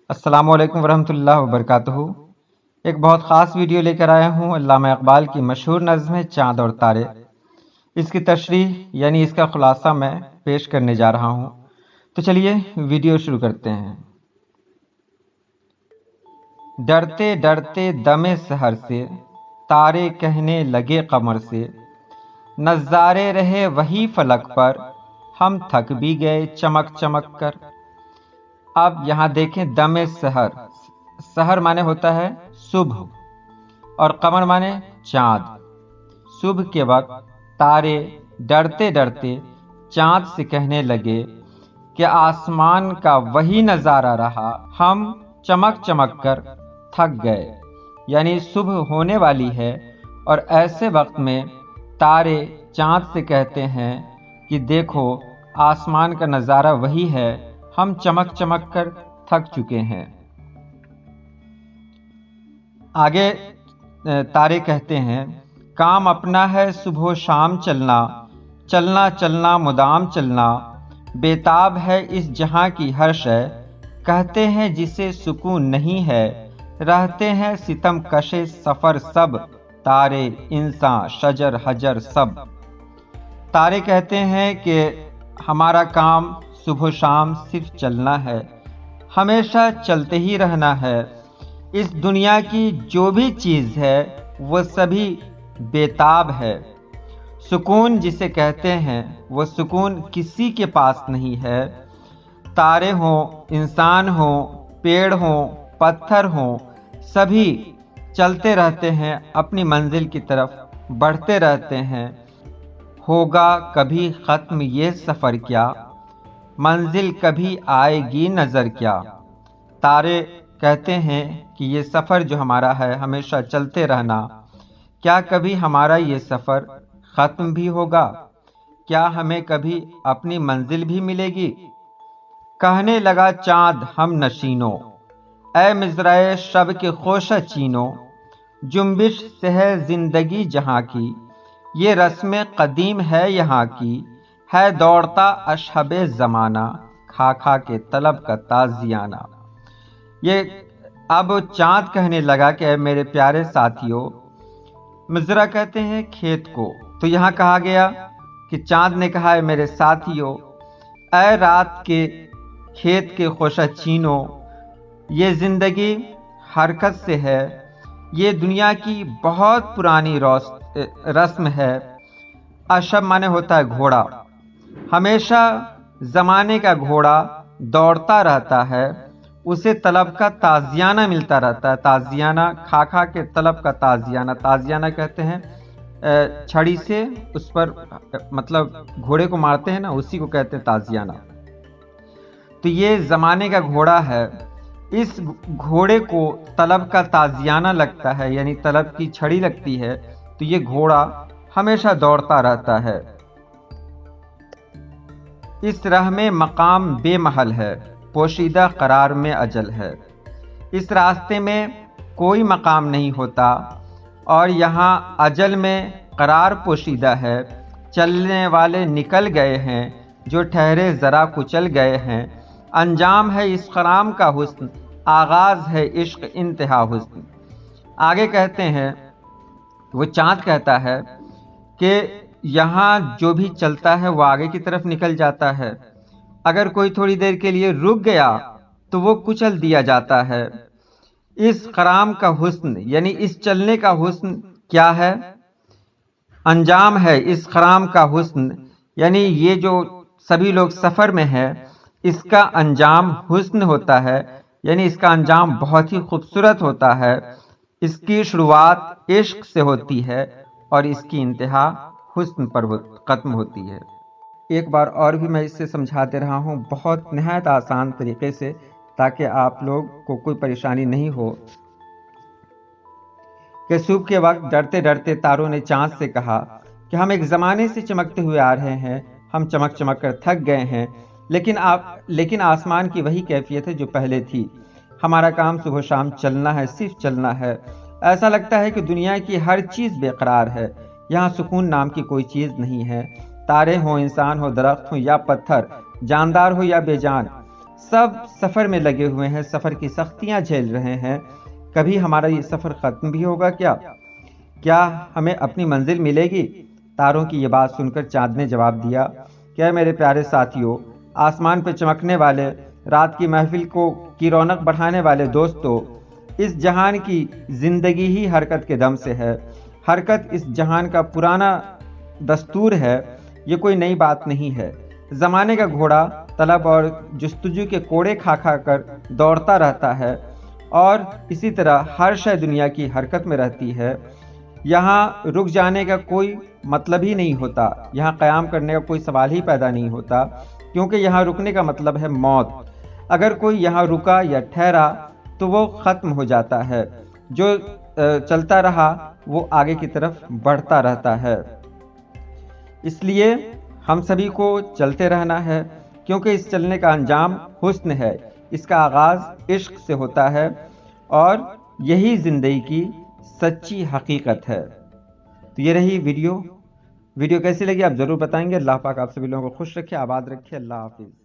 السلام علیکم ورحمۃ اللہ وبرکاتہ۔ ایک بہت خاص ویڈیو لے کر آیا ہوں۔ علامہ اقبال کی مشہور نظم ہے چاند اور تارے، اس کی تشریح یعنی اس کا خلاصہ میں پیش کرنے جا رہا ہوں۔ تو چلیے ویڈیو شروع کرتے ہیں۔ ڈرتے ڈرتے دم سحر سے، تارے کہنے لگے قمر سے، نظارے رہے وہی فلک پر، ہم تھک بھی گئے چمک چمک کر۔ اب یہاں دیکھیں دم سحر، سحر مانے ہوتا ہے صبح اور قمر مانے چاند۔ صبح کے وقت تارے ڈرتے ڈرتے چاند سے کہنے لگے کہ آسمان کا وہی نظارہ رہا، ہم چمک چمک کر تھک گئے۔ یعنی صبح ہونے والی ہے اور ایسے وقت میں تارے چاند سے کہتے ہیں کہ دیکھو آسمان کا نظارہ وہی ہے، ہم چمک چمک کر تھک چکے ہیں۔ آگے تارے کہتے ہیں کام اپنا ہے صبح و شام چلنا، چلنا چلنا مدام چلنا، بےتاب ہے اس جہاں کی ہر شے، کہتے ہیں جسے سکون نہیں ہے، رہتے ہیں ستم کشے سفر سب، تارے انساں شجر حجر سب۔ تارے کہتے ہیں کہ ہمارا کام صبح و شام صرف چلنا ہے، ہمیشہ چلتے ہی رہنا ہے۔ اس دنیا کی جو بھی چیز ہے وہ سبھی بےتاب ہے۔ سکون جسے کہتے ہیں وہ سکون کسی کے پاس نہیں ہے۔ تارے ہوں، انسان ہوں، پیڑ ہوں، پتھر ہوں، سبھی چلتے رہتے ہیں، اپنی منزل کی طرف بڑھتے رہتے ہیں۔ ہوگا کبھی ختم یہ سفر کیا، منزل کبھی آئے گی نظر کیا۔ تارے کہتے ہیں کہ یہ سفر جو ہمارا ہے ہمیشہ چلتے رہنا، کیا کبھی ہمارا یہ سفر ختم بھی ہوگا؟ کیا ہمیں کبھی اپنی منزل بھی ملے گی؟ کہنے لگا چاند ہم نشینوں، اے مزرعے شب کے خوشہ چینوں، جنبش سے ہے زندگی جہاں کی، یہ رسم قدیم ہے یہاں کی، ہے دوڑتا اشہب زمانہ، کھا کھا کے طلب کا تازیانہ۔ یہ اب چاند کہنے لگا کہ اے میرے پیارے ساتھیوں، مزرع کہتے ہیں کھیت کو، تو یہاں کہا گیا کہ چاند نے کہا اے میرے ساتھیوں، اے رات کے کھیت کے خوشہ چینوں، یہ زندگی حرکت سے ہے، یہ دنیا کی بہت پرانی رسم ہے۔ اشب مانے ہوتا ہے گھوڑا، ہمیشہ زمانے کا گھوڑا دوڑتا رہتا ہے، اسے طلب کا تازیانہ ملتا رہتا ہے۔ تازیانہ کھا کھا کے طلب کا تازیانہ، تازیانہ کہتے ہیں چھڑی سے اس پر مطلب گھوڑے کو مارتے ہیں نا، اسی کو کہتے ہیں تازیانہ۔ تو یہ زمانے کا گھوڑا ہے، اس گھوڑے کو طلب کا تازیانہ لگتا ہے، یعنی طلب کی چھڑی لگتی ہے، تو یہ گھوڑا ہمیشہ دوڑتا رہتا ہے۔ اس راہ میں مقام بے محل ہے، پوشیدہ قرار میں اجل ہے۔ اس راستے میں کوئی مقام نہیں ہوتا اور یہاں اجل میں قرار پوشیدہ ہے۔ چلنے والے نکل گئے ہیں، جو ٹھہرے ذرا کچل گئے ہیں، انجام ہے اس خرام کا حسن، آغاز ہے عشق انتہا حسن۔ آگے کہتے ہیں، وہ چاند کہتا ہے کہ یہاں جو بھی چلتا ہے وہ آگے کی طرف نکل جاتا ہے، اگر کوئی تھوڑی دیر کے لیے رک گیا تو وہ کچل دیا جاتا ہے۔ اس خرام کا حسن یعنی اس چلنے کا حسن کیا ہے؟ انجام ہے اس خرام کا حسن، یعنی یہ جو سبھی لوگ سفر میں ہے اس کا انجام حسن ہوتا ہے، یعنی اس کا انجام بہت ہی خوبصورت ہوتا ہے۔ اس کی شروعات عشق سے ہوتی ہے اور اس کی انتہا حسن پر ختم ہوتی ہے۔ ایک بار اور بھی میں اس سے سمجھا دے رہا ہوں بہت نہایت آسان طریقے سے، تاکہ آپ لوگ کو کوئی پریشانی نہیں ہو، کہ صبح کے وقت ڈرتے ڈرتے تاروں نے چاند سے کہا کہ ہم ایک زمانے سے چمکتے ہوئے آ رہے ہیں، ہم چمک چمک کر تھک گئے ہیں، لیکن آسمان کی وہی کیفیت ہے جو پہلے تھی۔ ہمارا کام صبح شام چلنا ہے، صرف چلنا ہے۔ ایسا لگتا ہے کہ دنیا کی ہر چیز بے قرار ہے، یہاں سکون نام کی کوئی چیز نہیں ہے۔ تارے ہوں، انسان ہو، درخت ہوں یا پتھر، جاندار ہو یا بے جان، سب سفر میں لگے ہوئے ہیں، سفر کی سختیاں جھیل رہے ہیں۔ کبھی ہمارا یہ سفر ختم بھی ہوگا کیا ہمیں اپنی منزل ملے گی؟ تاروں کی یہ بات سن کر چاند نے جواب دیا، کیا میرے پیارے ساتھیوں، آسمان پہ چمکنے والے، رات کی محفل کی رونق بڑھانے والے دوستو، اس جہان کی زندگی ہی حرکت کے دم سے ہے۔ حرکت اس جہان کا پرانا دستور ہے، یہ کوئی نئی بات نہیں ہے۔ زمانے کا گھوڑا طلب اور جستجو کے کوڑے کھا کھا کر دوڑتا رہتا ہے، اور اسی طرح ہر شے دنیا کی حرکت میں رہتی ہے۔ یہاں رک جانے کا کوئی مطلب ہی نہیں ہوتا، یہاں قیام کرنے کا کوئی سوال ہی پیدا نہیں ہوتا، کیونکہ یہاں رکنے کا مطلب ہے موت۔ اگر کوئی یہاں رکا یا ٹھہرا تو وہ ختم ہو جاتا ہے، جو چلتا رہا وہ آگے کی طرف بڑھتا رہتا ہے۔ اس لیے ہم سبھی کو چلتے رہنا ہے، کیونکہ اس چلنے کا انجام حسن ہے، اس کا آغاز عشق سے ہوتا ہے، اور یہی زندگی کی سچی حقیقت ہے۔ تو یہ رہی ویڈیو کیسی لگی آپ ضرور بتائیں گے۔ اللہ پاک آپ سبھی لوگوں کو خوش رکھے، آباد رکھے۔ اللہ حافظ۔